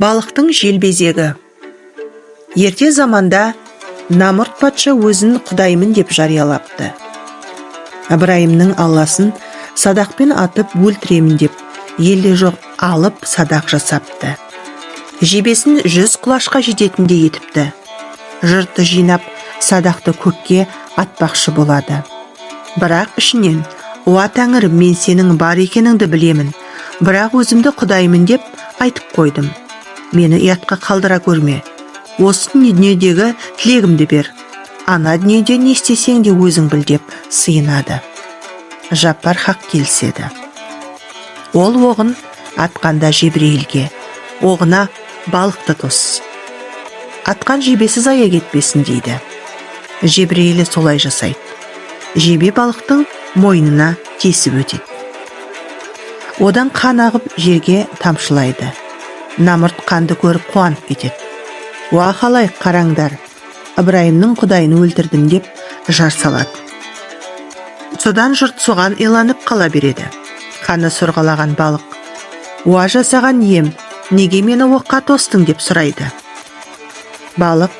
Балықтың желбезегі. Ерте заманда Намұрт патша өзін құдаймын деп жариялапты. Ыбырайымның алласын садақпен атып өлтіремін деп елде жоқ алып садақ жасапты. Жебесін 100 құлашқа жететіндей етіпті. Жұртты жинап садақты көкке атпақшы болады. Бірақ ішінен, уа Тәңірім, мен сенің бар екеніңді білемін, бірақ өзімді құдаймын деп айтып қойдым. Мені ұятқа қалдыра көрме. Осы дүниедегі тілегімді бер. Ана дүниеде не істесең де өзің біл деп сыйынады. Жаппар хақ келіседі. Ол оғын атқанда Жебірейілге, оғына балықты тос. Атқан жебесі зая кетпесін дейді. Жебірейілі солай жасайды. Жебе балықтың мойнына тесіп өтеді. Одан қан ағып жерге тамшылайды. Намұрт қанды көріп қуанып кетеді. Уа қалай қараңдар, Ыбырайымның құдайын өлтірдім деп жар салады. Содан жұрт соған иланып қала береді. Қаны сорғалаған балық: уа жасаған ем, неге мені оққа тостың деп сұрайды. Балық: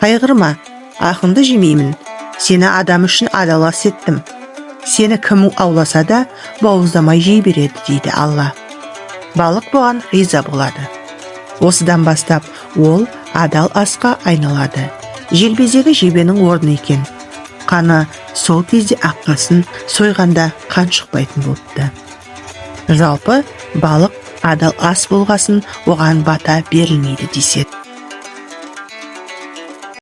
қайғырма, ақыңды жемеймін, сені адам үшін адалас еттім. Сені кім ауласа да бауыздамай жей береді дейді Алла. Балық бұған риза болады. Осыдан бастап ол адал асқа айналады. Желбезегі жебенің орны екен. Қаны сол кезде аққасын сойғанда қан шықпайтын болыпты. Жалпы балық адал ас болғасын оған бата берілмейді деседі.